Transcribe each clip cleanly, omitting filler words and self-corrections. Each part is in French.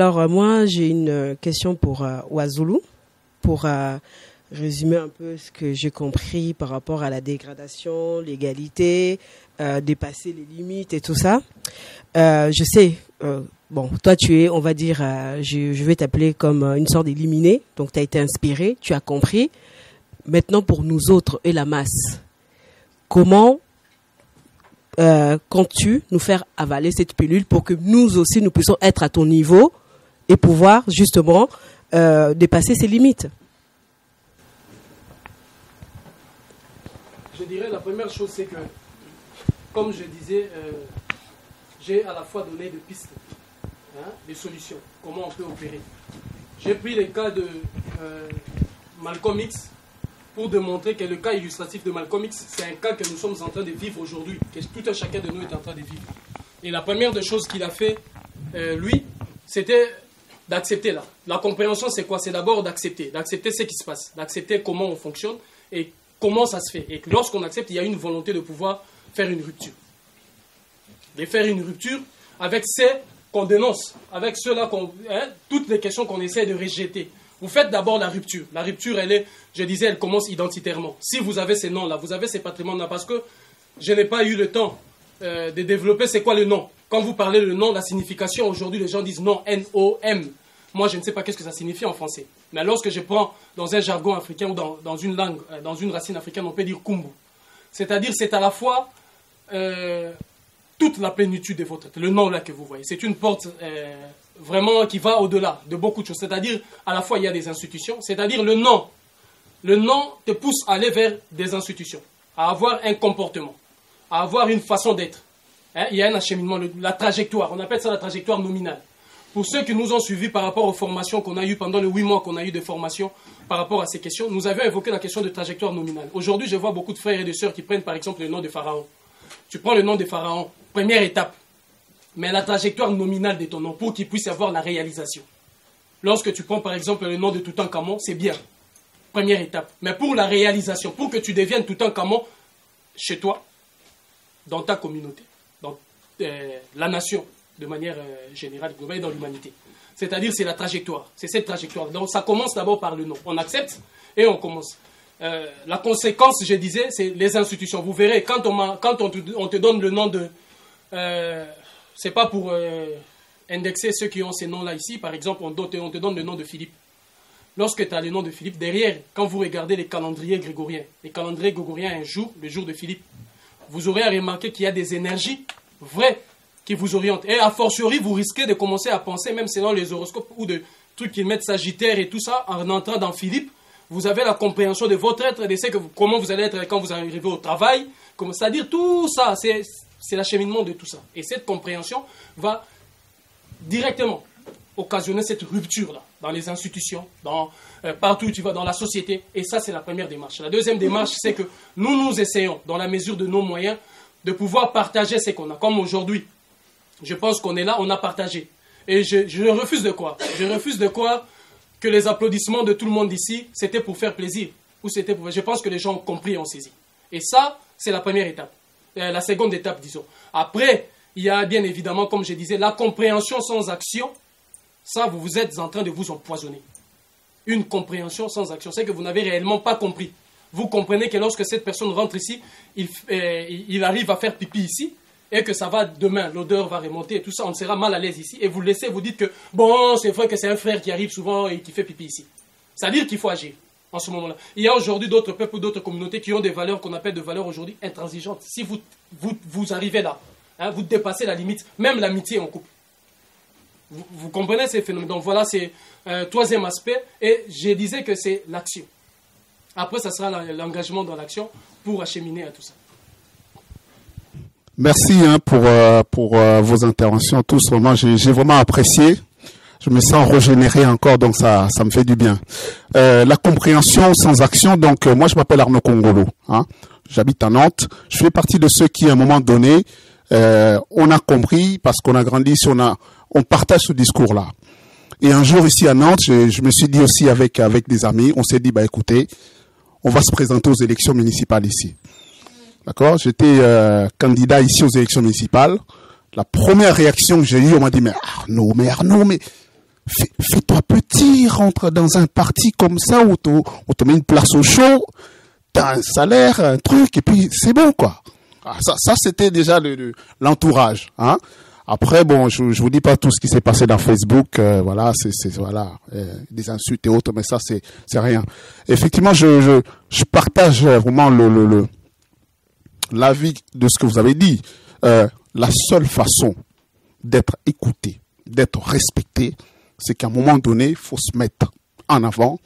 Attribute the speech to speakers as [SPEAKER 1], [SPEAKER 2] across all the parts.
[SPEAKER 1] Alors, moi, j'ai une question pour Ouazulu, pour résumer un peu ce que j'ai compris par rapport à la dégradation, l'égalité, dépasser les limites et tout ça. Je sais, bon, toi, tu es, on va dire, je vais t'appeler comme une sorte d'illuminé, donc tu as été inspiré, tu as compris. Maintenant, pour nous autres et la masse, comment comptes-tu nous faire avaler cette pilule pour que nous aussi, nous puissions être à ton niveau et pouvoir justement dépasser ces limites?
[SPEAKER 2] Je dirais la première chose, c'est que, comme je disais, j'ai à la fois donné des pistes, des solutions, comment on peut opérer. J'ai pris le cas de Malcolm X pour démontrer que le cas illustratif de Malcolm X, c'est un cas que nous sommes en train de vivre aujourd'hui, que tout un chacun de nous est en train de vivre. Et la première des choses qu'il a fait, lui, c'était d'accepter là. La compréhension, c'est quoi? C'est d'abord d'accepter ce qui se passe, d'accepter comment on fonctionne et comment ça se fait. Et que lorsqu'on accepte, il y a une volonté de pouvoir faire une rupture. De faire une rupture avec ceux qu'on dénonce, avec ceux-là, toutes les questions qu'on essaie de rejeter. Vous faites d'abord la rupture. La rupture, elle commence identitairement. Si vous avez ces noms-là, vous avez ces patrimoines-là, parce que je n'ai pas eu le temps de développer c'est quoi le nom. Quand vous parlez le nom, la signification, aujourd'hui, les gens disent nom, N-O-M. Moi, je ne sais pas qu'est-ce que ça signifie en français. Mais lorsque je prends dans un jargon africain ou dans une langue, dans une racine africaine, on peut dire Kumbu. C'est-à-dire, c'est à la fois toute la plénitude de votre être. Le nom là que vous voyez, c'est une porte vraiment qui va au-delà de beaucoup de choses. C'est-à-dire, à la fois, il y a des institutions. C'est-à-dire, le nom te pousse à aller vers des institutions, à avoir un comportement, à avoir une façon d'être. Il y a un acheminement, la trajectoire. On appelle ça la trajectoire nominale. Pour ceux qui nous ont suivis par rapport aux formations qu'on a eues pendant les 8 mois qu'on a eu de formation par rapport à ces questions, nous avions évoqué la question de trajectoire nominale. Aujourd'hui, je vois beaucoup de frères et de sœurs qui prennent par exemple le nom de Pharaon. Tu prends le nom de Pharaon, première étape, mais la trajectoire nominale de ton nom pour qu'il puisse avoir la réalisation. Lorsque tu prends par exemple le nom de Toutankhamon, c'est bien, première étape. Mais pour la réalisation, pour que tu deviennes Toutankhamon chez toi, dans ta communauté, dans la nation, de manière générale, globale dans l'humanité. C'est-à-dire, c'est la trajectoire. C'est cette trajectoire. Donc, ça commence d'abord par le nom. On accepte et on commence. La conséquence, je disais, c'est les institutions. Vous verrez, quand on te donne le nom de... c'est pas pour indexer ceux qui ont ces noms-là ici. Par exemple, on te donne le nom de Philippe. Lorsque tu as le nom de Philippe, derrière, quand vous regardez les calendriers grégoriens, un jour, le jour de Philippe, vous aurez à remarquer qu'il y a des énergies vraies qui vous oriente. Et a fortiori, vous risquez de commencer à penser, même selon les horoscopes ou de trucs qu'ils mettent Sagittaire et tout ça, en entrant dans Philippe, vous avez la compréhension de votre être, de comment vous allez être quand vous arrivez au travail. C'est-à-dire tout ça, c'est l'acheminement de tout ça. Et cette compréhension va directement occasionner cette rupture-là, dans les institutions, partout où tu vas, dans la société. Et ça, c'est la première démarche. La deuxième démarche, c'est que nous essayons, dans la mesure de nos moyens, de pouvoir partager ce qu'on a. Comme aujourd'hui, je pense qu'on est là, on a partagé. Et je refuse de croire. Je refuse de croire que les applaudissements de tout le monde ici, c'était pour faire plaisir. Je pense que les gens ont compris et ont saisi. Et ça, c'est la première étape. La seconde étape, disons. Après, il y a bien évidemment, comme je disais, la compréhension sans action. Ça, vous êtes en train de vous empoisonner. Une compréhension sans action, c'est que vous n'avez réellement pas compris. Vous comprenez que lorsque cette personne rentre ici, il arrive à faire pipi ici, et que ça va demain, l'odeur va remonter et tout ça, on sera mal à l'aise ici, et vous laissez, vous dites que, bon, c'est vrai que c'est un frère qui arrive souvent et qui fait pipi ici. C'est-à-dire qu'il faut agir en ce moment-là. Il y a aujourd'hui d'autres peuples ou d'autres communautés qui ont des valeurs qu'on appelle de valeurs aujourd'hui intransigeantes. Si vous arrivez là, vous dépassez la limite, même l'amitié en couple. Vous comprenez ces phénomènes. Donc voilà, c'est troisième aspect, et je disais que c'est l'action. Après, ça sera l'engagement dans l'action pour acheminer à tout ça.
[SPEAKER 3] Merci pour vos interventions tous. Vraiment, j'ai vraiment apprécié. Je me sens régénéré encore, donc ça me fait du bien. La compréhension sans action. Donc moi, je m'appelle Arnaud Congolo. J'habite à Nantes. Je fais partie de ceux qui, à un moment donné, on a compris parce qu'on a grandi, on partage ce discours-là. Et un jour ici à Nantes, je me suis dit aussi avec des amis, on s'est dit écoutez, on va se présenter aux élections municipales ici. D'accord? J'étais candidat ici aux élections municipales. La première réaction que j'ai eue, on m'a dit mais Arnaud, Fais-toi petit, rentre dans un parti comme ça où on te met une place au chaud, t'as un salaire, un truc, et puis c'est bon, quoi. Ah, ça c'était déjà l'entourage, hein. Après, bon, je vous dis pas tout ce qui s'est passé dans Facebook, voilà, voilà, des insultes et autres, mais ça c'est rien. Effectivement, je partage vraiment l'avis de ce que vous avez dit. La seule façon d'être écouté, d'être respecté, c'est qu'à un moment donné, il faut se mettre en avant,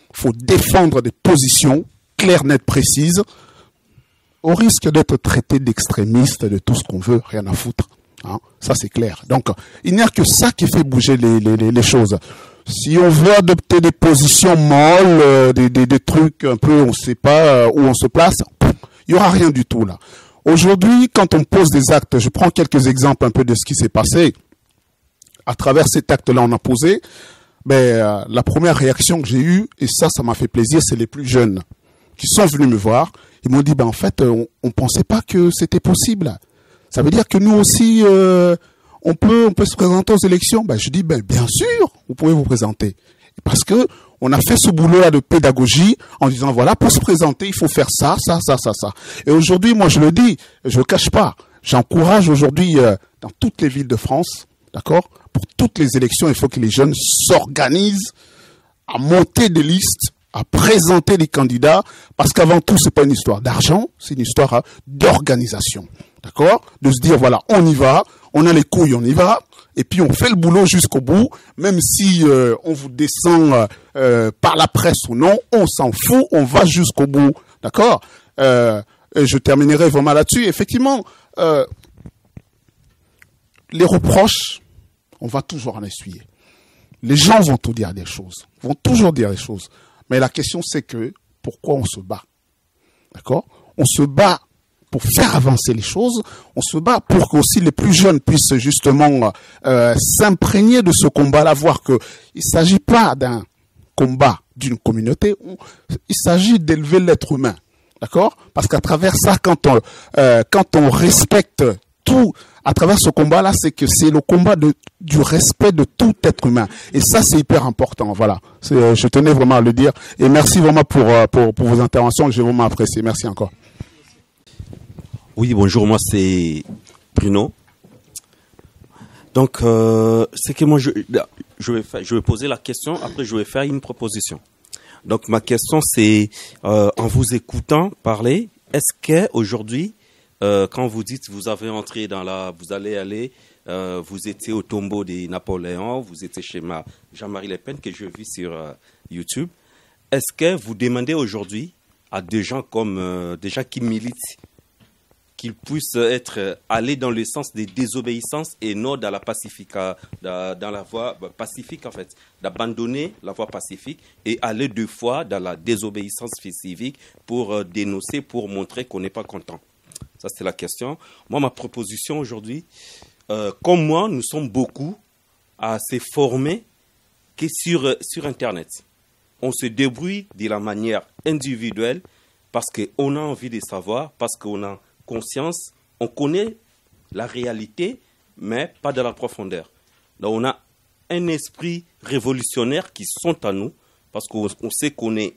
[SPEAKER 3] il faut défendre des positions claires, nettes, précises, au risque d'être traité d'extrémiste, de tout ce qu'on veut, rien à foutre. Hein, ça c'est clair. Donc, il n'y a que ça qui fait bouger les choses. Si on veut adopter des positions molles, des trucs un peu, on ne sait pas où on se place, il n'y aura rien du tout là. Aujourd'hui, quand on pose des actes, je prends quelques exemples un peu de ce qui s'est passé. À travers cet acte-là, on a posé. La première réaction que j'ai eue, et ça m'a fait plaisir, c'est les plus jeunes qui sont venus me voir. Ils m'ont dit, en fait, on pensait pas que c'était possible. Ça veut dire que nous aussi, on peut se présenter aux élections. Je dis, bien sûr, vous pouvez vous présenter. Parce que on a fait ce boulot-là de pédagogie en disant, voilà, pour se présenter, il faut faire ça. Et aujourd'hui, moi, je le dis, je le cache pas. J'encourage aujourd'hui, dans toutes les villes de France, d'accord, pour toutes les élections, il faut que les jeunes s'organisent à monter des listes, à présenter des candidats, parce qu'avant tout, c'est pas une histoire d'argent, c'est une histoire d'organisation. D'accord? De se dire, voilà, on y va, on a les couilles, on y va, et puis on fait le boulot jusqu'au bout, même si on vous descend par la presse ou non, on s'en fout, on va jusqu'au bout. D'accord? Et je terminerai vraiment là-dessus. Effectivement, les reproches, on va toujours en essuyer. Les gens vont tout dire des choses, vont toujours dire des choses. Mais la question, c'est que, pourquoi on se bat? D'accord? On se bat pour faire avancer les choses, on se bat pour que aussi les plus jeunes puissent justement s'imprégner de ce combat-là, voir que il s'agit pas d'un combat d'une communauté, il s'agit d'élever l'être humain, d'accord? Parce qu'à travers ça, quand on respecte tout, à travers ce combat-là, c'est que c'est le combat du respect de tout être humain, et ça c'est hyper important. Voilà, je tenais vraiment à le dire, et merci vraiment pour vos interventions, j'ai vraiment apprécié. Merci encore.
[SPEAKER 4] Oui, bonjour, moi c'est Bruno. Donc, c'est que moi je vais poser la question, après je vais faire une proposition. Donc, ma question c'est, en vous écoutant parler, est-ce que aujourd'hui, quand vous dites vous avez entré vous allez aller, vous étiez au tombeau de Napoléon, vous étiez chez Jean-Marie Le Pen que je vis sur YouTube, est-ce que vous demandez aujourd'hui à des gens comme des gens qui militent, qu'ils puissent aller dans le sens des désobéissances et non dans la voie pacifique, en fait, d'abandonner la voie pacifique et aller deux fois dans la désobéissance civique pour dénoncer, pour montrer qu'on n'est pas content. Ça, c'est la question. Moi, ma proposition aujourd'hui, comme moi, nous sommes beaucoup à se former que sur Internet. On se débrouille de la manière individuelle parce qu'on a envie de savoir, parce qu'on a conscience, on connaît la réalité, mais pas de la profondeur. Donc on a un esprit révolutionnaire qui sont à nous, parce qu'on sait qu'on est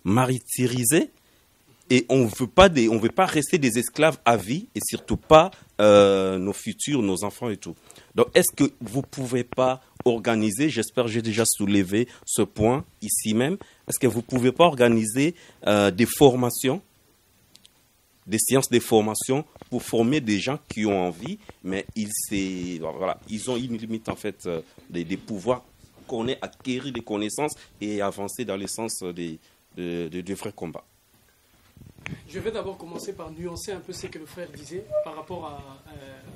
[SPEAKER 4] martyrisé, et on veut pas rester des esclaves à vie, et surtout pas nos futurs, nos enfants et tout. Donc est-ce que vous pouvez pas organiser, j'espère que j'ai déjà soulevé ce point ici même, est-ce que vous pouvez pas organiser des formations, des séances de formation pour former des gens qui ont envie, mais ils ont une limite en fait des pouvoirs qu'on ait acquérir des connaissances et avancer dans le sens de vrais combats.
[SPEAKER 2] Je vais d'abord commencer par nuancer un peu ce que le frère disait par rapport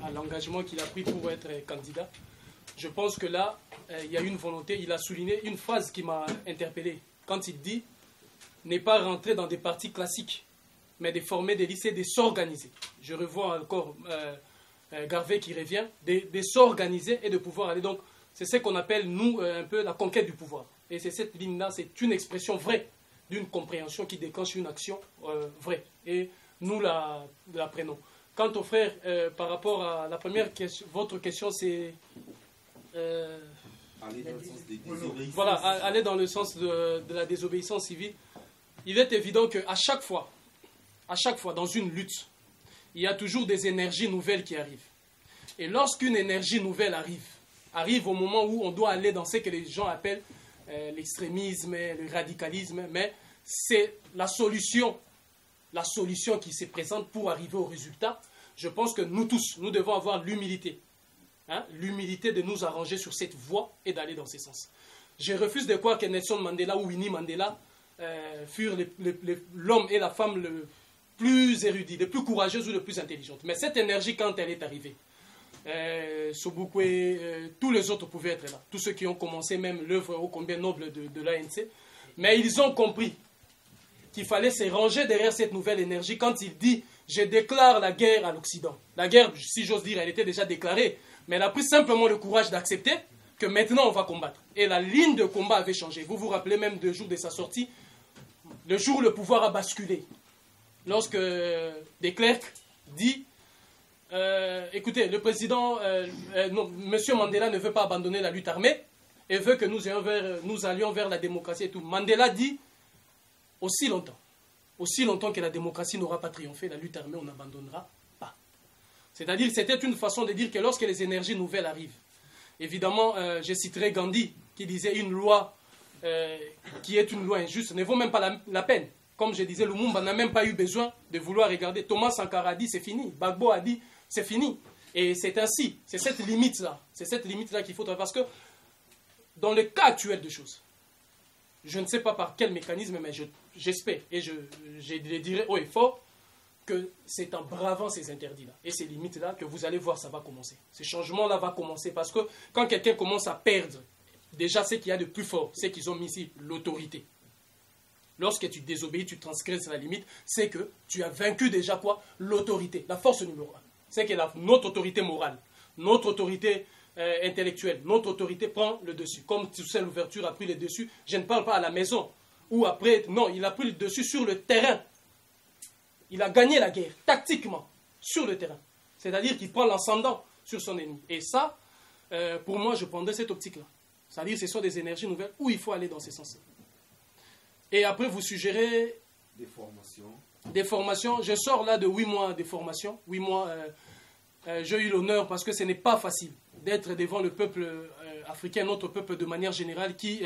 [SPEAKER 2] à l'engagement qu'il a pris pour être candidat. Je pense que là, il y a une volonté, il a souligné une phrase qui m'a interpellé quand il dit n'est pas rentrer dans des partis classiques, mais de former des lycées, de s'organiser. Je revois encore Garvey qui revient, de s'organiser et de pouvoir aller. Donc, c'est ce qu'on appelle, nous, un peu la conquête du pouvoir. Et c'est cette ligne-là, c'est une expression vraie d'une compréhension qui déclenche une action vraie. Et nous la prenons. Quant au frère, par rapport à la première question, votre question, c'est
[SPEAKER 4] Aller dans le sens des désobéissances.
[SPEAKER 2] Voilà, aller dans le sens de la désobéissance civile. Il est évident qu'à chaque fois, dans une lutte, il y a toujours des énergies nouvelles qui arrivent. Et lorsqu'une énergie nouvelle arrive au moment où on doit aller dans ce que les gens appellent l'extrémisme, le radicalisme, mais c'est la solution qui se présente pour arriver au résultat. Je pense que nous tous, nous devons avoir l'humilité. L'humilité de nous arranger sur cette voie et d'aller dans ce sens. Je refuse de croire que Nelson Mandela ou Winnie Mandela furent l'homme et la femme le plus érudits, les plus courageuses ou les plus intelligentes. Mais cette énergie, quand elle est arrivée, Sobukwe, tous les autres pouvaient être là. Tous ceux qui ont commencé même l'œuvre ô combien noble de l'ANC. Mais ils ont compris qu'il fallait se ranger derrière cette nouvelle énergie quand il dit « Je déclare la guerre à l'Occident ». La guerre, si j'ose dire, elle était déjà déclarée. Mais elle a pris simplement le courage d'accepter que maintenant on va combattre. Et la ligne de combat avait changé. Vous vous rappelez même 2 jours de sa sortie, le jour où le pouvoir a basculé. Lorsque De Klerk dit écoutez, le président, Monsieur Mandela ne veut pas abandonner la lutte armée et veut que nous allions vers la démocratie et tout. Mandela dit aussi longtemps que la démocratie n'aura pas triomphé, la lutte armée, on n'abandonnera pas. C'est-à-dire, c'était une façon de dire que lorsque les énergies nouvelles arrivent, évidemment, je citerai Gandhi qui disait une loi qui est une loi injuste ne vaut même pas la peine. Comme je disais, Lumumba n'a même pas eu besoin de vouloir regarder. Thomas Sankara a dit c'est fini. Gbagbo a dit c'est fini. Et c'est ainsi. C'est cette limite-là. C'est cette limite-là qu'il faut travailler. Parce que dans le cas actuel de choses, je ne sais pas par quel mécanisme, mais j'espère et je le dirai haut et fort que c'est en bravant ces interdits-là et ces limites-là que vous allez voir ça va commencer. Ce changement-là va commencer parce que quand quelqu'un commence à perdre, déjà ce qu'il y a de plus fort, c'est qu'ils ont mis ici l'autorité. Lorsque tu désobéis, tu transgresses la limite, c'est que tu as vaincu déjà quoi? L'autorité, la force numéro 1. C'est que notre autorité morale, notre autorité intellectuelle, notre autorité prend le dessus. Comme Toussaint Louverture a pris le dessus, je ne parle pas à la maison, ou après, non, il a pris le dessus sur le terrain. Il a gagné la guerre, tactiquement, sur le terrain. C'est-à-dire qu'il prend l'ascendant sur son ennemi. Et ça, pour moi, je prendrais cette optique-là. C'est-à-dire que ce sont des énergies nouvelles où il faut aller dans ces sens-là. Et après, vous suggérez des formations. Je sors là de 8 mois de formation. 8 mois, j'ai eu l'honneur, parce que ce n'est pas facile, d'être devant le peuple africain, notre peuple de manière générale, qui,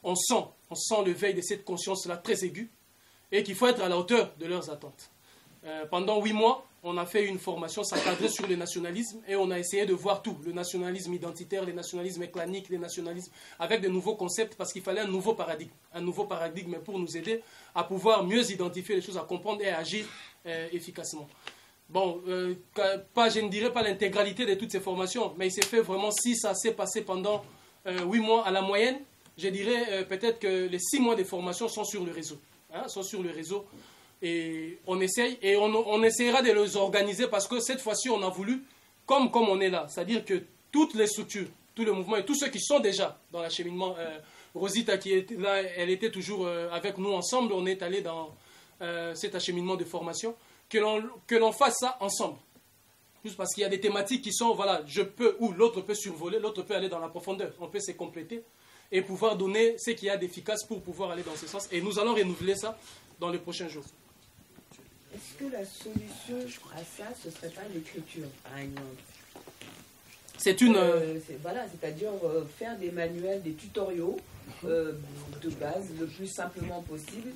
[SPEAKER 2] on sent l'éveil de cette conscience-là très aiguë, et qu'il faut être à la hauteur de leurs attentes. Pendant 8 mois, on a fait une formation s'encadrer sur le nationalisme et on a essayé de voir tout, le nationalisme identitaire, le nationalisme clanique, le nationalisme avec de nouveaux concepts parce qu'il fallait un nouveau paradigme pour nous aider à pouvoir mieux identifier les choses, à comprendre et à agir efficacement. Bon, je ne dirais pas l'intégralité de toutes ces formations, mais il s'est fait vraiment, si ça s'est passé pendant 8 mois à la moyenne, je dirais peut-être que les 6 mois de formation sont sur le réseau. Sont sur le réseau. Et on essaye, et on essaiera de les organiser parce que cette fois-ci, on a voulu, comme on est là, c'est-à-dire que toutes les structures, tous les mouvements et tous ceux qui sont déjà dans l'acheminement, Rosita qui est là, elle était toujours avec nous ensemble, on est allé dans cet acheminement de formation, que l'on fasse ça ensemble. Juste parce qu'il y a des thématiques qui sont, voilà, je peux, ou l'autre peut survoler, l'autre peut aller dans la profondeur, on peut se compléter et pouvoir donner ce qu'il y a d'efficace pour pouvoir aller dans ce sens. Et nous allons renouveler ça dans les prochains jours.
[SPEAKER 5] Est-ce que la solution à ça, ce ne serait pas l'écriture, par exemple?
[SPEAKER 2] C'est une...
[SPEAKER 5] voilà, c'est-à-dire faire des manuels, des tutoriaux de base, le plus simplement possible,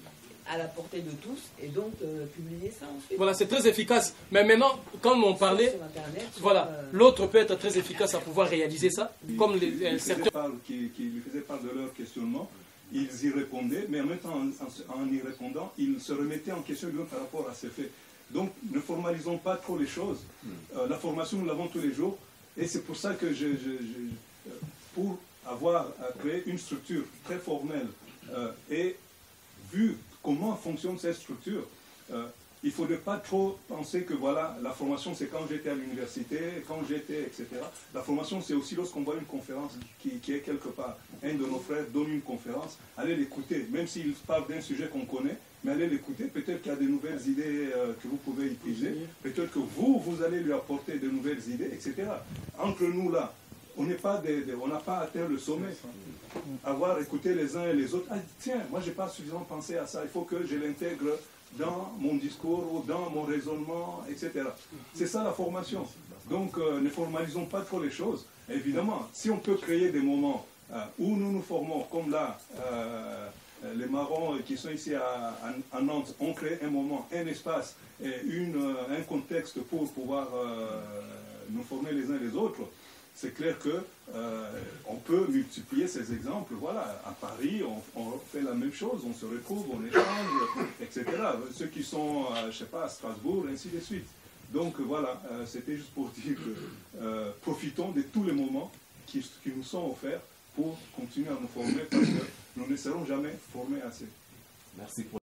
[SPEAKER 5] à la portée de tous, et donc publier ça ensuite.
[SPEAKER 2] Voilà, c'est très efficace. Mais maintenant, comme on parlait,
[SPEAKER 5] sur Internet,
[SPEAKER 2] voilà, l'autre peut être très efficace à pouvoir réaliser ça, comme certains...
[SPEAKER 6] Qui lui faisaient part de leur questionnement. Ils y répondaient, mais en même temps, en y répondant, ils se remettaient en question par rapport à ces faits. Donc, ne formalisons pas trop les choses. La formation, nous l'avons tous les jours. Et c'est pour ça que pour avoir créé une structure très formelle et vu comment fonctionne cette structure, il ne faudrait pas trop penser que voilà, la formation c'est quand j'étais à l'université, quand j'étais, etc. La formation c'est aussi lorsqu'on voit une conférence qui est quelque part. Un de nos frères donne une conférence, allez l'écouter, même s'il parle d'un sujet qu'on connaît, mais allez l'écouter, peut-être qu'il y a de nouvelles idées que vous pouvez utiliser, peut-être que vous allez lui apporter de nouvelles idées, etc. Entre nous là, on n'a pas atteint le sommet. Avoir écouté les uns et les autres, ah, tiens, moi j'ai pas suffisamment pensé à ça, il faut que je l'intègre dans mon discours ou dans mon raisonnement, etc. C'est ça la formation. Donc ne formalisons pas trop les choses. Évidemment, si on peut créer des moments où nous nous formons, comme là, les marrons qui sont ici à Nantes ont créé un moment, un espace et un contexte pour pouvoir nous former les uns les autres, c'est clair que on peut multiplier ces exemples. Voilà, à Paris, on fait la même chose, on se retrouve, on échange, etc. Ceux qui sont, je sais pas, à Strasbourg, ainsi de suite. Donc voilà, c'était juste pour dire que profitons de tous les moments qui nous sont offerts pour continuer à nous former, parce que nous ne serons jamais formés assez.
[SPEAKER 4] Merci pour